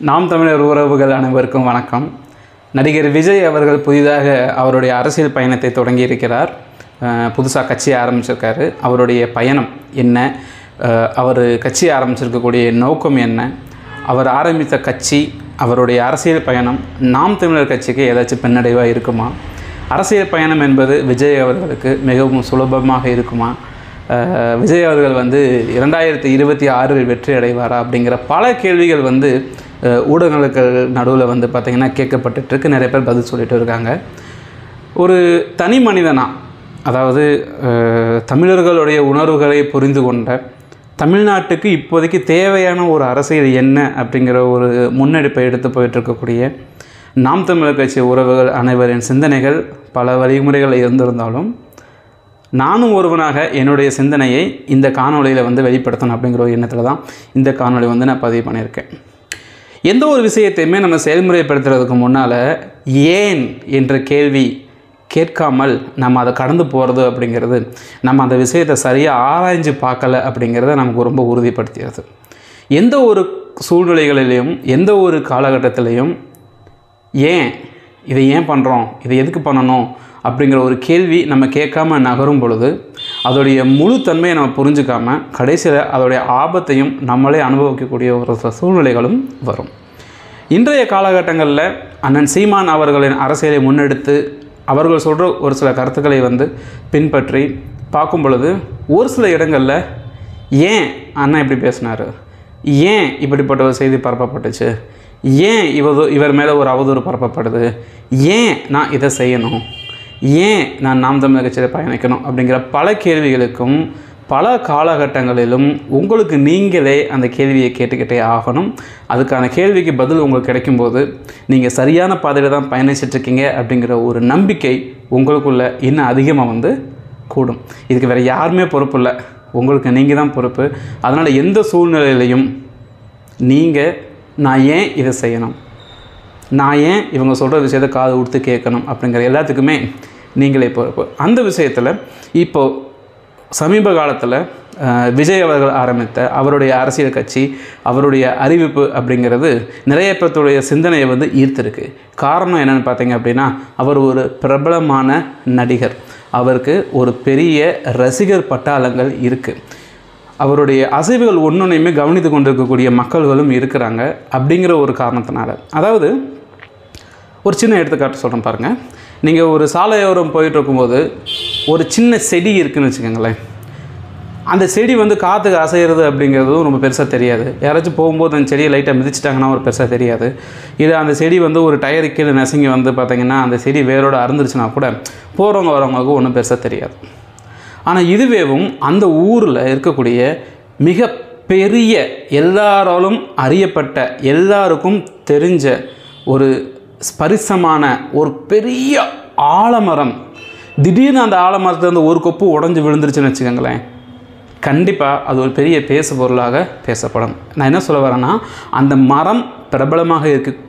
நாம் தமிழர் உறவுகள் அனைவருக்கும் வணக்கம். நடிகர் விஜய் அவர்கள் புதிதாக அவருடைய அரசியல் பயணத்தை தொடங்கி இருக்கிறார். புதுசாக கட்சி ஆரம்பிச்சிருக்காரு. அவருடைய பயணம் என்ன, அவர் கட்சி ஆரம்பிச்சிருக்கக்கூடிய நோக்கம் என்ன, அவர் ஆரம்பித்த கட்சி, அவருடைய அரசியல் பயணம் நாம் தமிழர் கட்சிக்கு ஏதாச்சும் பின்னடைவாக இருக்குமா? அரசியல் பயணம் என்பது விஜய் அவர்களுக்கு மிகவும் சுலபமாக இருக்குமா? விஜய் அவர்கள் 2026 வெற்றி அடைவாரா அப்படிங்கிற பல கேள்விகள் ஊடகங்களுக்கு நடுவில் பார்த்திங்கன்னா கேட்கப்பட்டுருக்கு. நிறைய பேர் பதில் சொல்லிட்டு இருக்காங்க. ஒரு தனி மனிதனாக, அதாவது தமிழர்களுடைய உணர்வுகளை புரிந்து கொண்ட, தமிழ்நாட்டுக்கு இப்போதைக்கு தேவையான ஒரு அரசியல் என்ன அப்படிங்கிற ஒரு முன்னெடுப்பை எடுத்து போயிட்டுருக்கக்கூடிய நாம் தமிழர் கட்சி உறவுகள் அனைவரின் சிந்தனைகள் பல வழிமுறைகள் இருந்திருந்தாலும், நானும் ஒருவனாக என்னுடைய சிந்தனையை இந்த காணொலியில் வெளிப்படுத்தணும் அப்படிங்கிற ஒரு எண்ணத்தில் தான் இந்த காணொலி நான் பதிவு பண்ணியிருக்கேன். எந்த ஒரு விஷயத்தையுமே நம்ம செயல்முறைப்படுத்துறதுக்கு முன்னால் ஏன் என்ற கேள்வி கேட்காமல் நம்ம அதை கடந்து போகிறது அப்படிங்கிறது, நம்ம அந்த விஷயத்தை சரியாக ஆராய்ஞ்சு பார்க்கலை அப்படிங்கிறத நமக்கு ரொம்ப உறுதிப்படுத்துகிறது. எந்த ஒரு சூழ்நிலைகளிலையும் எந்த ஒரு காலகட்டத்திலையும் இதை ஏன் பண்ணுறோம், இதை எதுக்கு பண்ணணும் அப்படிங்கிற ஒரு கேள்வி நம்ம கேட்காம நகரும் பொழுது அதோடைய முழு தன்மையை நம்ம புரிஞ்சுக்காமல் கடைசியில் அதோடைய ஆபத்தையும் நம்மளே அனுபவிக்கக்கூடிய ஒரு சூழ்நிலைகளும் வரும். இன்றைய காலகட்டங்களில் அண்ணன் சீமான் அவர்களின் அரசியலை முன்னெடுத்து அவர்கள் சொல்கிற ஒரு சில கருத்துக்களை பின்பற்றி பார்க்கும் பொழுது ஒரு சில இடங்களில் ஏன் அண்ணன் இப்படி பேசினார், ஏன் இப்படிப்பட்ட ஒரு செய்தி பரப்பப்பட்டுச்சு, ஏன் இவர் மேலே ஒரு அவதூறு பரப்பப்படுது, ஏன் நான் இதை செய்யணும், ஏன் நான் நாம் தமிழர் கட்சியில் பயணிக்கணும் அப்படிங்கிற பல கேள்விகளுக்கும் பல காலகட்டங்களிலும் உங்களுக்கு நீங்களே அந்த கேள்வியை கேட்டுக்கிட்டே ஆகணும். அதுக்கான கேள்விக்கு பதில் உங்களுக்கு கிடைக்கும்போது நீங்கள் சரியான பாதையில் தான் பயணிச்சிட்ருக்கீங்க அப்படிங்கிற ஒரு நம்பிக்கை உங்களுக்குள்ளே இன்னும் அதிகமாக கூடும். இதுக்கு வேறு யாருமே பொறுப்பு இல்லை, உங்களுக்கு நீங்கள் தான் பொறுப்பு. அதனால் எந்த சூழ்நிலையிலையும் நீங்கள் நான் ஏன் இதை செய்யணும், நான் ஏன் இவங்க சொல்கிற விஷயத்தை காது கொடுத்து கேட்கணும் அப்படிங்கிற எல்லாத்துக்குமே நீங்களே பொறுப்பு. அந்த விஷயத்தில் இப்போது சமீப காலத்தில் விஜய் அவர்கள் ஆரம்பித்த அவருடைய அரசியல் கட்சி, அவருடைய அறிவிப்பு அப்படிங்கிறது நிறைய பேர்த்துடைய சிந்தனையை ஈர்த்திருக்கு. காரணம் என்னென்னு பார்த்தீங்க அப்படின்னா, அவர் ஒரு பிரபலமான நடிகர், அவருக்கு ஒரு பெரிய ரசிகர் பட்டாளங்கள் இருக்குது, அவருடைய அசைவுகள் ஒன்றொன்றையுமே கவனித்து கொண்டிருக்கக்கூடிய மக்கள்களும் இருக்கிறாங்க. அப்படிங்கிற ஒரு காரணத்தினால, அதாவது ஒரு சின்ன எடுத்துக்காட்டு சொல்கிறேன் பாருங்கள். நீங்கள் ஒரு சாலையோரம் போயிட்டு இருக்கும்போது ஒரு சின்ன செடி இருக்குதுன்னு வச்சுக்கோங்களேன். அந்த செடி காற்றுக்கு அசைகிறது அப்படிங்கிறதும் ரொம்ப பெருசாக தெரியாது. யாராச்சும் போகும்போது அந்த செடியை லைட்டாக மிதிச்சிட்டாங்கன்னா ஒரு பெருசாக தெரியாது. இது அந்த செடி ஒரு டயரு கீழே நெசங்கி பார்த்திங்கன்னா அந்த செடி வேரோடு அறுந்துருச்சுன்னா கூட போகிறவங்க வரவங்களுக்கு ஒன்றும் பெருசாக தெரியாது. ஆனால் இதுவேவும் அந்த ஊரில் இருக்கக்கூடிய மிக பெரிய, எல்லாராலும் அறியப்பட்ட, எல்லாருக்கும் தெரிஞ்ச ஒரு ஸ்பரிசமான ஒரு பெரிய ஆலமரம், திடீர்னு அந்த ஆலமரத்துலேருந்து ஒரு கொப்பு உடஞ்சி விழுந்துருச்சுன்னு வச்சுக்கோங்களேன், கண்டிப்பாக அது ஒரு பெரிய பேசு பொருளாக பேசப்படும். நான் என்ன சொல்ல வரேன்னா, அந்த மரம் பிரபலமாக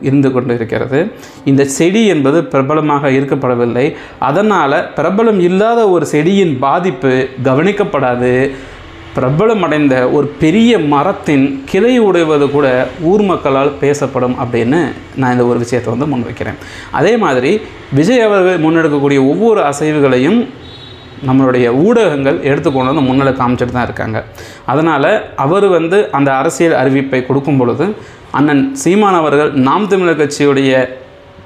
இருந்து கொண்டு இருக்கிறது, இந்த செடி என்பது பிரபலமாக இருக்கப்படவில்லை. அதனால் பிரபலம் இல்லாத ஒரு செடியின் பாதிப்பு கவனிக்கப்படாது. பிரபலமடைந்த ஒரு பெரிய மரத்தின் கிளை உடைவது கூட ஊர் மக்களால் பேசப்படும் அப்படின்னு நான் இந்த ஒரு விஷயத்தை முன்வைக்கிறேன். அதே மாதிரி விஜய் அவர்கள் முன்னெடுக்கக்கூடிய ஒவ்வொரு அசைவுகளையும் நம்மளுடைய ஊடகங்கள் எடுத்துக்கொண்டு முன்னிலை காமிச்சிட்டு தான் இருக்காங்க. அதனால் அவர் அந்த அரசியல் அறிவிப்பை கொடுக்கும் பொழுது அண்ணன் சீமான் அவர்கள் நாம் தமிழர் கட்சியுடைய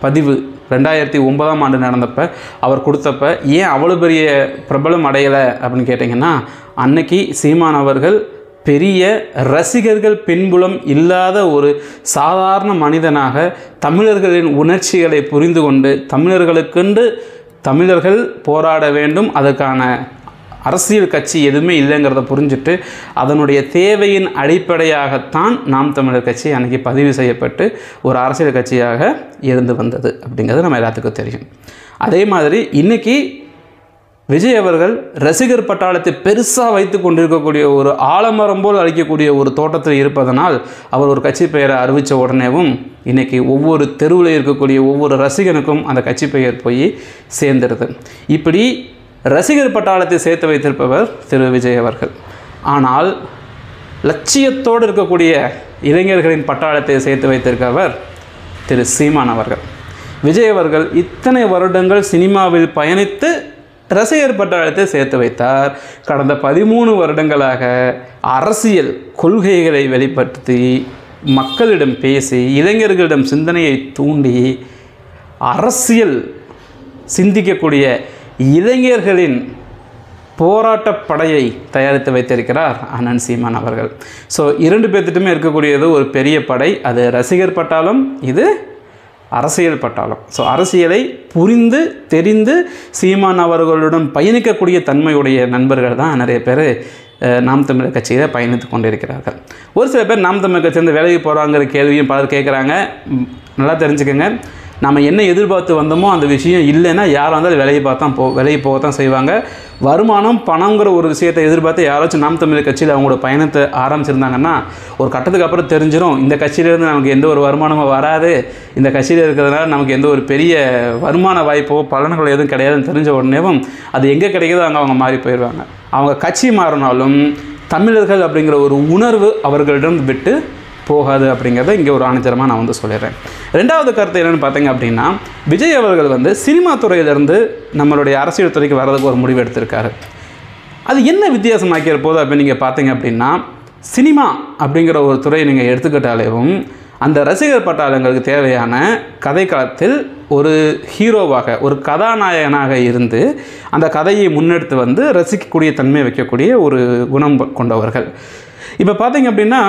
பதிவு 2009ஆம் ஆண்டு நடந்தப்போ அவர் கொடுத்தப்ப ஏன் அவ்வளோ பெரிய பிரபலம் அடையலை அப்படின்னு கேட்டிங்கன்னா, அன்னைக்கு சீமான் அவர்கள் பெரிய ரசிகர்கள் பின்புலம் இல்லாத ஒரு சாதாரண மனிதனாக தமிழர்களின் உணர்ச்சிகளை புரிந்து கொண்டு தமிழர்களுக்கென்று தமிழர்கள் போராட வேண்டும், அதற்கான அரசியல் கட்சி எதுவுமே இல்லைங்கிறத புரிஞ்சுட்டு அதனுடைய தேவையின் அடிப்படையாகத்தான் நாம் தமிழர் கட்சி அன்றைக்கி பதிவு செய்யப்பட்டு ஒரு அரசியல் கட்சியாக இருந்து வந்தது அப்படிங்கிறது நம்ம எல்லாத்துக்கும் தெரியும். அதே மாதிரி இன்றைக்கி விஜய் அவர்கள் ரசிகர் பட்டாளத்தை பெருசாக வைத்து கொண்டிருக்கக்கூடிய ஒரு ஆலமரம் போல் அளிக்கக்கூடிய ஒரு தோட்டத்தில் இருப்பதனால் அவர் ஒரு கட்சி பெயரை அறிவித்த உடனேவும் இன்றைக்கி ஒவ்வொரு தெருவில் இருக்கக்கூடிய ஒவ்வொரு ரசிகனுக்கும் அந்த கட்சி பெயர் போய் சேர்ந்துடுது. இப்படி ரசிகர் பட்டாளத்தை சேர்த்து வைத்திருப்பவர் திரு விஜய் அவர்கள். ஆனால் லட்சியத்தோடு இருக்கக்கூடிய இளைஞர்களின் பட்டாளத்தை சேர்த்து வைத்திருக்கிறவர் திரு சீமான் அவர்கள். விஜய் அவர்கள் இத்தனை வருடங்கள் சினிமாவில் பயணித்து ரசிகர் பட்டாளத்தை சேர்த்து வைத்தார். கடந்த 13 வருடங்களாக அரசியல் கொள்கைகளை வெளிப்படுத்தி மக்களிடம் பேசி இளைஞர்களிடம் சிந்தனையை தூண்டி அரசியல் சிந்திக்கக்கூடிய இளைஞர்களின் போராட்ட படையை தயாரித்து வைத்திருக்கிறார் அண்ணன் சீமான் அவர்கள். ஸோ 2 பேர்த்திட்டுமே இருக்கக்கூடியது ஒரு பெரிய படை. அது ரசிகர் பட்டாளம், இது அரசியல் பட்டாளம். ஸோ அரசியலை புரிந்து தெரிந்து சீமான் அவர்களுடன் பயணிக்கக்கூடிய தன்மையுடைய நண்பர்கள் தான் நிறைய பேர் நாம் தமிழர் கட்சியில் பயணித்து கொண்டிருக்கிறார்கள். ஒரு சில பேர் நாம் தமிழர் கட்சியிலேருந்து வேலைக்கு போகிறாங்கிற கேள்வியும் பலர் கேட்குறாங்க. நல்லா தெரிஞ்சுக்கோங்க, நம்ம என்ன எதிர்பார்த்து வந்தோமோ அந்த விஷயம் இல்லைன்னா யாராக இருந்தாலும் வேலையை போகத்தான் செய்வாங்க. வருமானம் பணங்கிற ஒரு விஷயத்தை எதிர்பார்த்து யாராச்சும் நாம் தமிழர் கட்சியில் அவங்களோட பயணத்தை ஆரம்பிச்சிருந்தாங்கன்னா ஒரு கட்டத்துக்கு அப்புறம் தெரிஞ்சிடும் இந்த கட்சியிலேருந்து நமக்கு எந்த ஒரு வருமானமும் வராது, இந்த கட்சியில் இருக்கிறதுனால நமக்கு எந்த ஒரு பெரிய வருமான வாய்ப்போ பலன்கள் எதுவும் கிடையாதுன்னு தெரிஞ்ச உடனேவும் அது எங்கே கிடைக்குதோ அங்கே அவங்க மாறி போயிடுவாங்க. அவங்க கட்சி மாறினாலும் தமிழர்கள் அப்படிங்கிற ஒரு உணர்வு அவர்களிடம் விட்டு போகாது அப்படிங்கிறத இங்கே ஒரு ஆணித்தரமாக நான் வந்து சொல்லிடுறேன். 2வது கருத்து என்னென்னு பார்த்தீங்க அப்படின்னா, விஜய் அவர்கள் சினிமா துறையிலேருந்து நம்மளுடைய அரசியல் துறைக்கு வர்றதுக்கு ஒரு முடிவு எடுத்திருக்காரு. அது என்ன வித்தியாசமாக்கிற போது அப்படின்னு நீங்கள் பார்த்தீங்க அப்படின்னா, சினிமா அப்படிங்கிற ஒரு துறையை நீங்கள் எடுத்துக்கிட்டாலேயும் அந்த ரசிகர் பட்டாளங்களுக்கு தேவையான கதைக்களத்தில் ஒரு ஹீரோவாக ஒரு கதாநாயகனாக இருந்து அந்த கதையை முன்னெடுத்து ரசிக்கக்கூடிய தன்மை வைக்கக்கூடிய ஒரு குணம் கொண்டவர்கள். இப்போ பார்த்தீங்க அப்படின்னா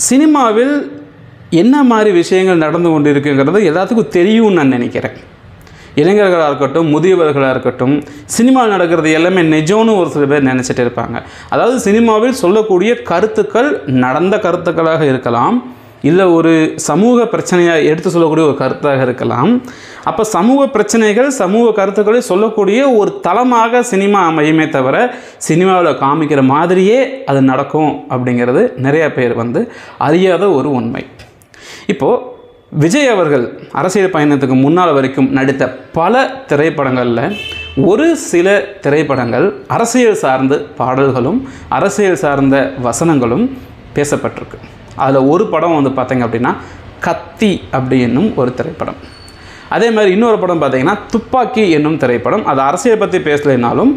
சினிமாவில் என்ன மாதிரி விஷயங்கள் நடந்து கொண்டு இருக்குங்கிறது எல்லாத்துக்கும் தெரியும்னு நான் நினைக்கிறேன். இளைஞர்களாக இருக்கட்டும், முதியவர்களாக இருக்கட்டும், சினிமாவில் நடக்கிறது எல்லாமே நிஜம்னு ஒரு சில பேர் நினச்சிட்டு இருப்பாங்க. அதாவது சினிமாவில் சொல்லக்கூடிய கருத்துக்கள் நடந்த கருத்துக்களாக இருக்கலாம், இல்லை ஒரு சமூக பிரச்சனையாக எடுத்து சொல்லக்கூடிய ஒரு கருத்தாக இருக்கலாம். அப்போ சமூக பிரச்சனைகள் சமூக கருத்துக்களை சொல்லக்கூடிய ஒரு தளமாக சினிமா அமையுமே தவிர சினிமாவில் காமிக்கிற மாதிரியே அது நடக்கும் அப்படிங்கிறது நிறைய பேர் அறியாத ஒரு உண்மை. இப்போது விஜய் அவர்கள் அரசியல் பயணத்துக்கு முன்னால் வரைக்கும் நடித்த பல திரைப்படங்களில் ஒரு சில திரைப்படங்கள் அரசியல் சார்ந்த பாடல்களும் அரசியல் சார்ந்த வசனங்களும் பேசப்பட்டிருக்கு. அதில் ஒரு படம் பார்த்தீங்க அப்படின்னா கத்தி அப்படி என்னும் ஒரு திரைப்படம். அதே மாதிரி இன்னொரு படம் பார்த்தீங்கன்னா துப்பாக்கி என்னும் திரைப்படம். அது அரசியல் பற்றி பேசலைனாலும்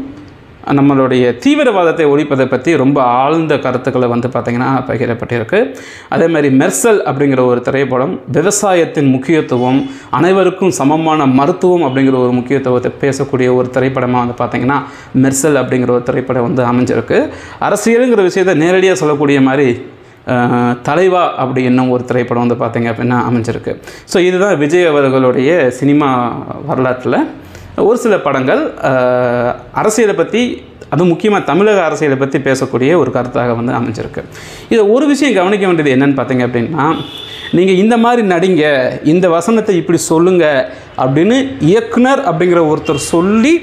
நம்மளுடைய தீவிரவாதத்தை ஒழிப்பதை பற்றி ரொம்ப ஆழ்ந்த கருத்துக்களை பார்த்திங்கன்னா பகிரப்பட்டிருக்கு. அதே மாதிரி மெர்சல் அப்படிங்கிற ஒரு திரைப்படம் விவசாயத்தின் முக்கியத்துவம், அனைவருக்கும் சமமான மருத்துவம் அப்படிங்கிற ஒரு முக்கியத்துவத்தை பேசக்கூடிய ஒரு திரைப்படமாக பார்த்திங்கன்னா மெர்சல் அப்படிங்கிற ஒரு திரைப்படம் அமைஞ்சிருக்கு. அரசியலுங்கிற விஷயத்தை நேரடியாக சொல்லக்கூடிய மாதிரி தலைவா அப்படி என்னும் ஒரு திரைப்படம் பார்த்திங்க அப்படின்னா அமைஞ்சிருக்கு. ஸோ இதுதான் விஜய் அவர்களுடைய சினிமா வரலாற்றில் ஒரு சில படங்கள் அரசியலை பற்றி, அதுவும் முக்கியமாக தமிழக அரசியலை பற்றி பேசக்கூடிய ஒரு கருத்தாக அமைஞ்சிருக்கு. இதை ஒரு விஷயம் கவனிக்க வேண்டியது என்னென்னு பார்த்தீங்க அப்படின்னா, நீங்கள் இந்த மாதிரி நடிங்க, இந்த வசனத்தை இப்படி சொல்லுங்கள் அப்படின்னு இயக்குனர் அப்படிங்கிற ஒருத்தர் சொல்லி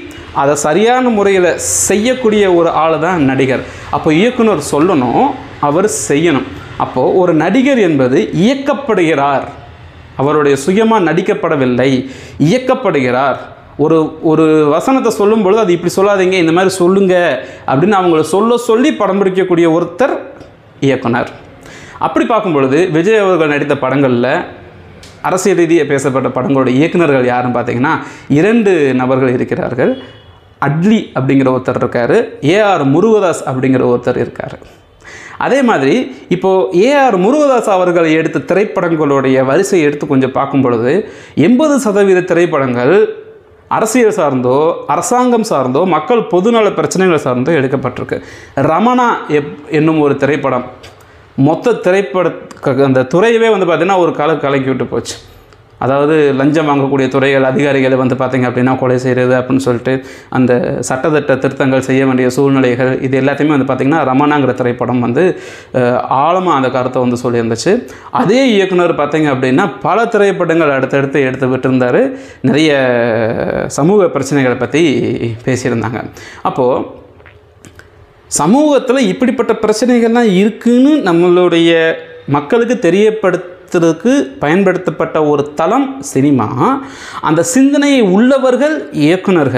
அதை சரியான முறையில் செய்யக்கூடிய ஒரு ஆள் தான் நடிகர். அப்போ இயக்குனர் சொல்லணும், அவர் செய்யணும். அப்போது ஒரு நடிகர் என்பது இயக்கப்படுகிறார், அவருடைய சுயமாக நடிக்கப்படவில்லை, இயக்கப்படுகிறார். ஒரு வசனத்தை சொல்லும் பொழுது அது இப்படி சொல்லாதீங்க, இந்த மாதிரி சொல்லுங்க அப்படின்னு அவங்கள சொல்லி படம் பிடிக்கக்கூடிய ஒருத்தர் இயக்குனர். அப்படி பார்க்கும் பொழுது விஜய் அவர்கள் நடித்த படங்களில் அரசியல் ரீதியாக பேசப்பட்ட படங்களோட இயக்குநர்கள் யாருன்னு பார்த்தீங்கன்னா 2 நபர்கள் இருக்கிறார்கள். அட்லி அப்படிங்கிற ஒருத்தர் இருக்கார், ஏஆர் முருகதாஸ் அப்படிங்கிற ஒருத்தர் இருக்கார். அதே மாதிரி இப்போது ஏஆர் முருகதாஸ் அவர்கள் எடுத்த திரைப்படங்களுடைய வரிசை எடுத்து கொஞ்சம் பார்க்கும் பொழுது 80% திரைப்படங்கள் அரசியல் சார்ந்தோ அரசாங்கம் சார்ந்தோ மக்கள் பொதுநல பிரச்சனைகளை சார்ந்தோ எடுக்கப்பட்டிருக்கு. ரமணா என்னும் ஒரு திரைப்படம் மொத்த அந்த துறையவே பார்த்திங்கன்னா ஒரு கலக்கி விட்டு போச்சு. அதாவது லஞ்சம் வாங்கக்கூடிய துறைகள் அதிகாரிகளை பார்த்திங்க அப்படின்னா கொலை செய்கிறது அப்படின்னு சொல்லிட்டு அந்த சட்டத்திட்ட திருத்தங்கள் செய்ய வேண்டிய சூழ்நிலைகள் இது எல்லாத்தையுமே பார்த்திங்கன்னா ரமணாங்கிற திரைப்படம் ஆழமாக அந்த கருத்தை சொல்லியிருந்துச்சு. அதே இயக்குனர் பார்த்திங்க அப்படின்னா பல திரைப்படங்கள் அடுத்தடுத்து எடுத்து விட்டுருந்தார், நிறைய சமூக பிரச்சனைகளை பற்றி பேசியிருந்தாங்க. அப்போது சமூகத்தில் இப்படிப்பட்ட பிரச்சனைகள்லாம் இருக்குதுன்னு நம்மளுடைய மக்களுக்கு தெரியப்படுத்த பயன்படுத்தப்பட்ட ஒரு தளம் சினிமா. அந்த சிந்தனையை உள்ளவர்கள் இயக்குனர்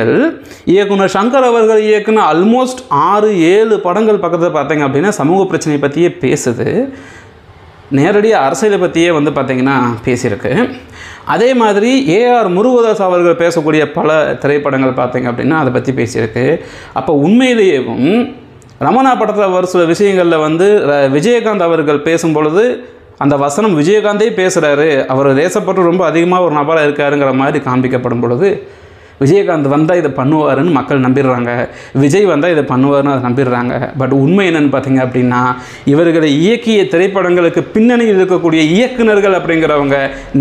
சங்கர் அவர்கள் இயக்குன ஆல்மோஸ்ட் 6-7 படங்கள் பக்கத்தில் பார்த்தீங்க அப்படின்னா சமூக பிரச்சனை பற்றியே பேசுது. நேரடியாக அரசியலை பற்றியே வந்து பார்த்திங்கன்னா பேசியிருக்கு. அதே மாதிரி ஏஆர் முருகதாஸ் அவர்கள் பேசக்கூடிய பல திரைப்படங்கள் பார்த்திங்க அப்படின்னா அதை பற்றி பேசியிருக்கு. அப்போ உண்மையிலேயும் ரமணா படத்தில் ஒரு சில விஷயங்களில் வந்து விஜயகாந்த் அவர்கள் பேசும்பொழுது அந்த வசனம் விஜயகாந்தே பேசுகிறாரு, அவர் தேசப்பற்று ரொம்ப அதிகமாக ஒரு நபராக இருக்காருங்கிற மாதிரி காண்பிக்கப்படும் பொழுது விஜயகாந்த் வந்தால் இதை பண்ணுவாருன்னு மக்கள் நம்பிடுறாங்க, விஜய் வந்தால் இதை பண்ணுவாருன்னு அதை நம்பிடுறாங்க. பட் உண்மை என்னென்னு பார்த்தீங்க அப்படின்னா இவர்களை இயக்கிய திரைப்படங்களுக்கு பின்னணியில் இருக்கக்கூடிய இயக்குநர்கள் அப்படிங்கிறவங்க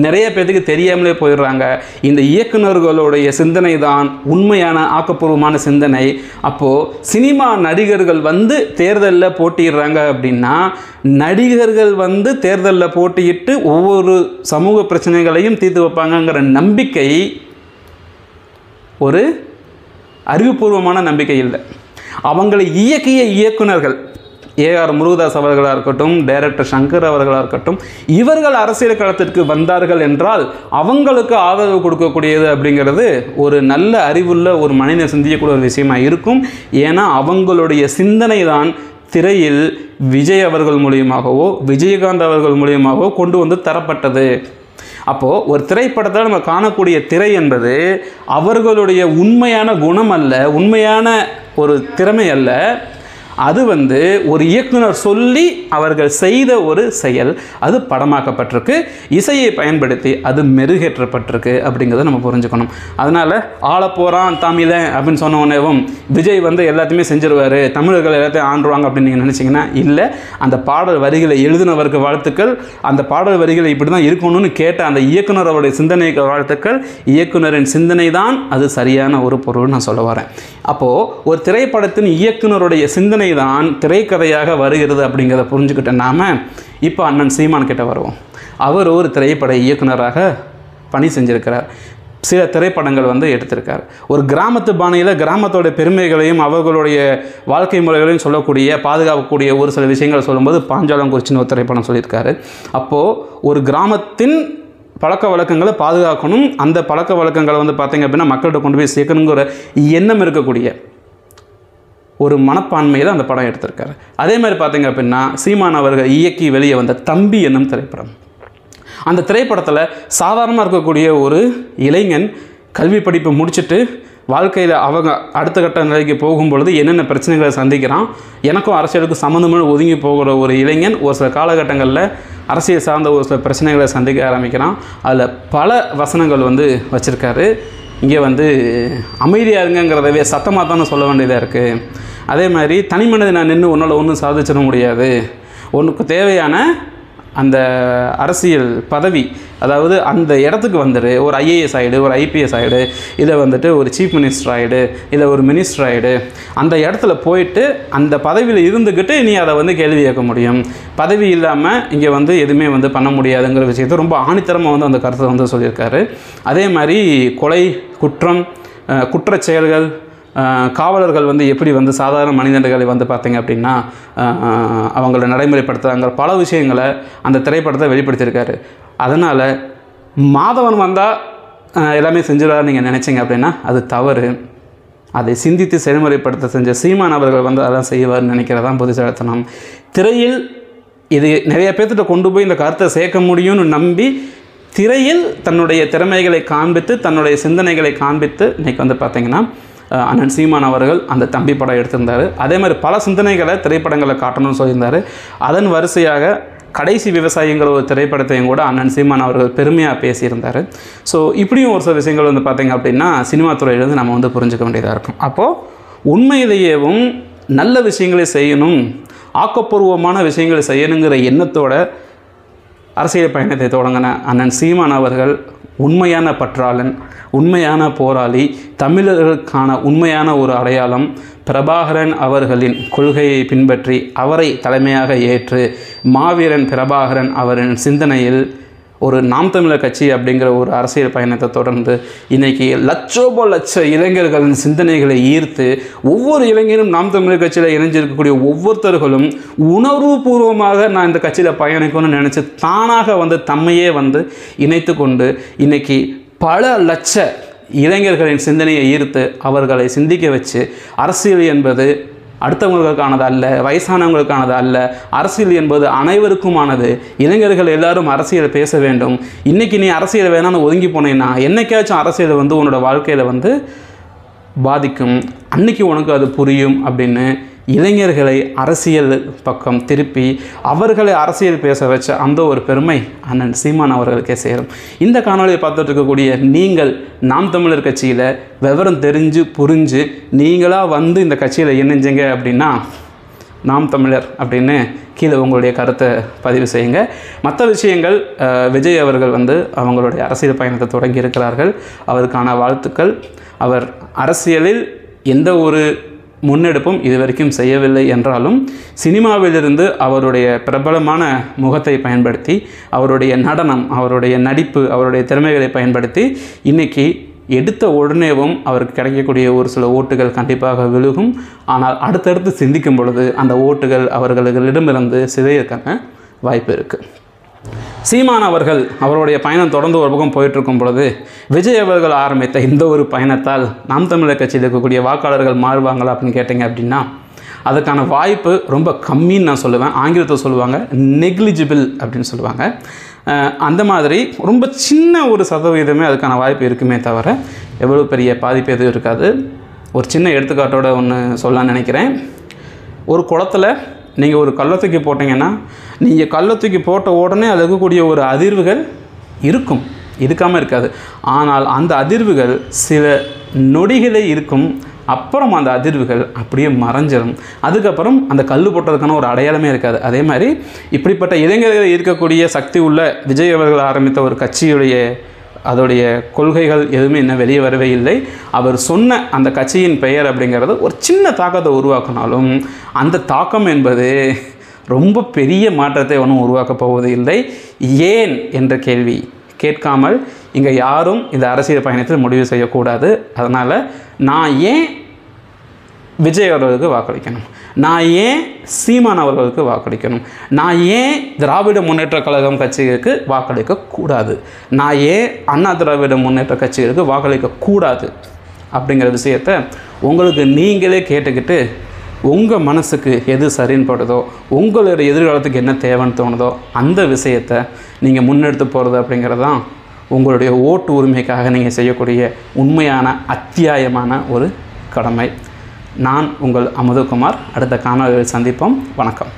நிறைய பேருக்கு தெரியாமலே போயிடுறாங்க. இந்த இயக்குநர்களுடைய சிந்தனை தான் உண்மையான ஆக்கப்பூர்வமான சிந்தனை. அப்போது சினிமா நடிகர்கள் வந்து தேர்தலில் போட்டிடுறாங்க அப்படின்னா நடிகர்கள் வந்து தேர்தலில் போட்டியிட்டு ஒவ்வொரு சமூக பிரச்சனைகளையும் தீர்த்து வைப்பாங்கங்கிற நம்பிக்கை ஒரு அறிவுபூர்வமான நம்பிக்கை இல்லை. அவங்களை இயக்கிய இயக்குநர்கள் ஏஆர் முருகதாஸ் அவர்களாக இருக்கட்டும், டைரக்டர் சங்கர் அவர்களாக இருக்கட்டும், இவர்கள் அரசியல் களத்திற்கு வந்தார்கள் என்றால் அவங்களுக்கு ஆதரவு கொடுக்கக்கூடியது அப்படிங்கிறது ஒரு நல்ல அறிவுள்ள ஒரு மனிதன் சிந்திக்கக்கூடிய ஒரு விஷயமாக இருக்கும். ஏன்னா அவங்களுடைய சிந்தனை தான் திரையில் விஜய் அவர்கள் மூலியமாகவோ விஜயகாந்த் அவர்கள் மூலியமாகவோ கொண்டு வந்து தரப்பட்டது. அப்போது ஒரு திரைப்படத்தில் நம்ம காணக்கூடிய திரை என்பது அவர்களுடைய உண்மையான குணம் அல்ல, உண்மையான ஒரு திறமை அல்ல, அது வந்து ஒரு இயக்குனர் சொல்லி அவர்கள் செய்த ஒரு செயல், அது படமாக்கப்பட்டிருக்கு, இசையை பயன்படுத்தி அது மெருகேற்றப்பட்டிருக்கு அப்படிங்கிறத நம்ம புரிஞ்சுக்கணும். அதனால் ஆளப்போகிறான் தமிழன் அப்படின்னு சொன்ன உடனேவும் விஜய் வந்து எல்லாத்தையுமே செஞ்சிருவார், தமிழர்கள் எல்லாத்தையும் ஆண்டுருவாங்க அப்படின்னு நீங்கள் நினச்சிங்கன்னா இல்லை. அந்த பாடல் வரிகளை எழுதினவருக்கு வாழ்த்துக்கள், அந்த பாடல் வரிகளை இப்படி தான் இருக்கணும்னு கேட்ட அந்த இயக்குனரோடைய சிந்தனைக்கு வாழ்த்துக்கள். இயக்குனரின் சிந்தனை தான் அது சரியான ஒரு பொருள் நான் சொல்ல வரேன். அப்போது ஒரு திரைப்படத்தின் இயக்குனருடைய சிந்தனை தான் திரைக்கதையாக வருகிறது அப்படிங்கிறத புரிஞ்சுக்கிட்ட நாம இப்போ அண்ணன் சீமான் கிட்ட வருவோம். அவர் ஒரு திரைப்பட இயக்குனராக பணி செஞ்சிருக்கிறார், சில திரைப்படங்கள் வந்து எடுத்திருக்கார். ஒரு கிராமத்து பாணியில் கிராமத்தோட பெருமைகளையும் அவர்களுடைய வாழ்க்கை முறைகளையும் சொல்லக்கூடிய பாதுகாக்கக்கூடிய ஒரு சில விஷயங்கள் சொல்லும்போது பாஞ்சாலங்குறிச்சின்னு ஒரு திரைப்படம் சொல்லியிருக்காரு. அப்போது ஒரு கிராமத்தின் பழக்க வழக்கங்களை பாதுகாக்கணும், அந்த பழக்க வழக்கங்களை வந்து பார்த்திங்க அப்படின்னா மக்கள்கிட்ட கொண்டு போய் சேர்க்கணுங்கிற எண்ணம் இருக்கக்கூடிய ஒரு மனப்பான்மையில் அந்த படம் எடுத்திருக்காரு. அதே மாதிரி பார்த்திங்க அப்படின்னா சீமான் அவர்கள் இயக்கி வெளியே வந்த தம்பி என்னும் திரைப்படம், அந்த திரைப்படத்தில் சாதாரணமாக இருக்கக்கூடிய ஒரு இளைஞன் கல்வி படிப்பு முடிச்சுட்டு வாழ்க்கையில் அவங்க அடுத்த கட்ட நிலைக்கு போகும்பொழுது என்னென்ன பிரச்சனைகளை சந்திக்கிறான், எனக்கும் அரசியலுக்கும் சம்மந்தமாக ஒதுங்கி போகிற ஒரு இளைஞன் ஒரு சில காலகட்டங்களில் அரசியல் சார்ந்த ஒரு சில பிரச்சனைகளை சந்திக்க ஆரம்பிக்கிறான். அதில் பல வசனங்கள் வந்து வச்சுருக்காரு. இங்கே வந்து அமைதியாக இருங்கிறதவே சத்தமாக தானே சொல்ல வேண்டியதாக இருக்குது. அதே மாதிரி தனி மனித நான் நின்று உன்னால் ஒன்றும் சாதிச்சிட முடியாது, உனக்கு தேவையான அந்த அரசியல் பதவி, அதாவது அந்த இடத்துக்கு வந்துடு, ஒரு ஐஏஎஸ் ஆகிடு, ஒரு ஐபிஎஸ் ஆகிடு, இதை வந்துட்டு ஒரு சீஃப் மினிஸ்டர் ஆகிடு, இல்லை ஒரு மினிஸ்டர் ஆகிடு, அந்த இடத்துல போயிட்டு அந்த பதவியில் இருந்துக்கிட்டு நீ அதை வந்து கேள்வி கேட்க முடியும், பதவி இல்லாமல் இங்கே வந்து எதுவுமே வந்து பண்ண முடியாதுங்கிற விஷயத்தை ரொம்ப ஆணித்தரமாக வந்து அந்த கருத்தை வந்து சொல்லியிருக்காரு. அதே மாதிரி கொலை, குற்றம், குற்றச் செயல்கள், காவலர்கள் வந்து எப்படி வந்து சாதாரண மனிதர்களை வந்து பார்த்திங்க அப்படின்னா அவங்கள நடைமுறைப்படுத்துகிறாங்க, பல விஷயங்களை அந்த திரைப்படத்தை வெளிப்படுத்தியிருக்காரு. அதனால் மாதவன் வந்தால் எல்லாமே செஞ்சிடாரு நீங்கள் நினச்சிங்க அப்படின்னா அது தவறு. அதை சிந்தித்து செயல்முறைப்படுத்த செஞ்ச சீமான் அவர்கள் வந்து அதான் செய்வார்னு நினைக்கிறதான் புத்திசாலித்தனம். திரையில் இது நிறைய பேர்த்திட்ட கொண்டு போய் இந்த கருத்தை சேர்க்க முடியும்னு நம்பி திரையில் தன்னுடைய திறமைகளை காண்பித்து தன்னுடைய சிந்தனைகளை காண்பித்து இன்றைக்கி வந்து பார்த்திங்கன்னா அண்ணன் சீமான் அவர்கள் அந்த தம்பி படம் எடுத்திருந்தார். அதே மாதிரி பல சிந்தனைகளை திரைப்படங்களை காட்டணும்னு சொல்லியிருந்தார். அதன் வரிசையாக கடைசி விவசாயிங்கிற ஒரு திரைப்படத்தையும் கூட அண்ணன் சீமான் அவர்கள் பெருமையாக பேசியிருந்தார். ஸோ இப்படியும் ஒரு சில விஷயங்கள் வந்து பார்த்திங்க அப்படின்னா சினிமா துறையிலேருந்து நம்ம வந்து புரிஞ்சுக்க வேண்டியதாக இருக்கும். அப்போது உண்மையிலேயேவும் நல்ல விஷயங்களை செய்யணும், ஆக்கப்பூர்வமான விஷயங்களை செய்யணுங்கிற எண்ணத்தோட அரசியல் பயணத்தை தொடங்கின அண்ணன் சீமான் அவர்கள் உண்மையான பற்றாளன், உண்மையான போராளி, தமிழர்களுக்கான உண்மையான ஒரு அடையாளம். பிரபாகரன் அவர்களின் கொள்கையை பின்பற்றி அவரை தலைமையாக ஏற்று மாவீரன் பிரபாகரன் அவரின் சிந்தனையில் ஒரு நாம் தமிழர் கட்சி அப்படிங்கிற ஒரு அரசியல் பயணத்தை தொடர்ந்து இன்றைக்கி லட்ச இளைஞர்களின் சிந்தனைகளை ஈர்த்து ஒவ்வொரு இளைஞரும் நாம் தமிழர் கட்சியில் இணைஞ்சிருக்கக்கூடிய ஒவ்வொருத்தர்களும் உணர்வுபூர்வமாக நான் இந்த கட்சியில் பயணிக்கணும்னு நினச்சி தானாக வந்து தம்மையே வந்து இணைத்து கொண்டு இன்றைக்கி பல லட்ச இளைஞர்களின் சிந்தனையை ஈர்த்து அவர்களை சிந்திக்க வச்சு அரசியல் என்பது அடுத்தவங்களுக்கானது அல்ல, வயசானவங்களுக்கானது அல்ல, அரசியல் என்பது அனைவருக்குமானது. இளைஞர்கள் எல்லாரும் அரசியல் பேச வேண்டும். இன்றைக்கி நீ அரசியல் வேணான்னு ஒதுங்கி போனேன்னா என்னைக்காச்சும் அரசியல் வந்து உன்னோட வாழ்க்கையில் வந்து பாதிக்கும், அன்றைக்கி உனக்கு அது புரியும் அப்படின்னு இளைஞர்களை அரசியல் பக்கம் திருப்பி அவர்களை அரசியல் பேச வச்ச அந்த ஒரு பெருமை அண்ணன் சீமான் அவர்களுக்கே சேரும். இந்த காணொலியை பார்த்துட்டு இருக்கக்கூடிய நீங்கள் நாம் தமிழர் கட்சியில் விவரம் தெரிஞ்சு புரிஞ்சு நீங்களாக வந்து இந்த கட்சியில் இணைஞ்சிங்க அப்படின்னா நாம் தமிழர் அப்படின்னு கீழே உங்களுடைய கருத்தை பதிவு செய்யுங்க. மற்ற விஷயங்கள் விஜய் அவர்கள் வந்து அவங்களுடைய அரசியல் பயணத்தை தொடங்கி இருக்கிறார்கள். அவருக்கான வாழ்த்துக்கள். அவர் அரசியலில் எந்த ஒரு முன்னெடுப்பும் இதுவரைக்கும் செய்யவில்லை என்றாலும் சினிமாவிலிருந்து அவருடைய பிரபலமான முகத்தை பயன்படுத்தி அவருடைய நடனம், அவருடைய நடிப்பு, அவருடைய திறமைகளை பயன்படுத்தி இன்றைக்கி எடுத்த உடனேவும் அவருக்கு கிடைக்கக்கூடிய ஒரு சில ஓட்டுகள் கண்டிப்பாக விழுகும். ஆனால் அடுத்தடுத்து சிந்திக்கும் பொழுது அந்த ஓட்டுகள் அவர்களிடமிருந்து சிதையக்கான வாய்ப்பு இருக்குது. சீமான் அவர்கள் அவருடைய பயணம் தொடர்ந்து ஒரு பக்கம் போயிட்டுருக்கும் பொழுது விஜய் அவர்கள் ஆரம்பித்த இந்த ஒரு பயணத்தால் நாம் தமிழர் கட்சியில் இருக்கக்கூடிய வாக்காளர்கள் மாறுவாங்களா அப்படின்னு கேட்டிங்க அப்படின்னா அதுக்கான வாய்ப்பு ரொம்ப கம்மின்னு நான் சொல்லுவேன். ஆங்கிலத்தில் சொல்லுவாங்க நெக்லிஜிபிள் அப்படின்னு சொல்லுவாங்க. அந்த மாதிரி ரொம்ப சின்ன ஒரு சதவீதமே அதுக்கான வாய்ப்பு இருக்குமே தவிர எவ்வளோ பெரிய பாதிப்பு எதுவும் இருக்காது. ஒரு சின்ன எடுத்துக்காட்டோட ஒன்று சொல்லலான்னு நினைக்கிறேன். ஒரு குளத்தில் நீங்கள் ஒரு கல்லை தூக்கி போட்டிங்கன்னா நீங்கள் கல்லை தூக்கி போட்ட உடனே அது இருக்கக்கூடிய ஒரு அதிர்வுகள் இருக்கும், இருக்காமல் இருக்காது. ஆனால் அந்த அதிர்வுகள் சில நொடிகளே இருக்கும். அப்புறம் அந்த அதிர்வுகள் அப்படியே மறைஞ்சிடும். அதுக்கப்புறம் அந்த கல் போட்டதுக்கான ஒரு அடையாளமே இருக்காது. அதே மாதிரி இப்படிப்பட்ட இளைஞர்கள் இருக்கக்கூடிய சக்தி உள்ள விஜய் அவர்கள் ஆரம்பித்த ஒரு கட்சியுடைய அதோடைய கொள்கைகள் எதுவுமே இன்னும் வெளியே வரவே இல்லை. அவர் சொன்ன அந்த கட்சியின் பெயர் அப்படிங்கிறது ஒரு சின்ன தாக்கத்தை உருவாக்கினாலும் அந்த தாக்கம் என்பது ரொம்ப பெரிய மாற்றத்தை ஒன்றும் உருவாக்கப் போவது இல்லை. ஏன் என்ற கேள்வி கேட்காமல் இங்கே யாரும் இந்த அரசியல் பயணத்தில் முடிவு செய்யக்கூடாது. அதனால் நான் ஏன் விஜய் அவர்களுக்கு வாக்களிக்கணும், நான் ஏன் சீமான் அவர்களுக்கு வாக்களிக்கணும், நான் ஏன் திராவிட முன்னேற்ற கழகம் கட்சிகளுக்கு வாக்களிக்கக்கூடாது, நான் ஏன் அண்ணா திராவிட முன்னேற்ற கட்சிகளுக்கு வாக்களிக்கக்கூடாது அப்படிங்கிற விஷயத்தை உங்களுக்கு நீங்களே கேட்டுக்கிட்டு உங்கள் மனசுக்கு எது சரின்னு படுதோ, உங்களுடைய எதிர்காலத்துக்கு என்ன தேவைன்னு தோணுதோ அந்த விஷயத்தை நீங்கள் முன்னெடுத்து போகிறது அப்படிங்கிறது தான் உங்களுடைய ஓட்டு உரிமைக்காக நீங்கள் செய்யக்கூடிய உண்மையான அத்தியாயமான ஒரு கடமை. நான் உங்கள் அமுதகுமார். அடுத்த காணொளியில் சந்திப்போம். வணக்கம்.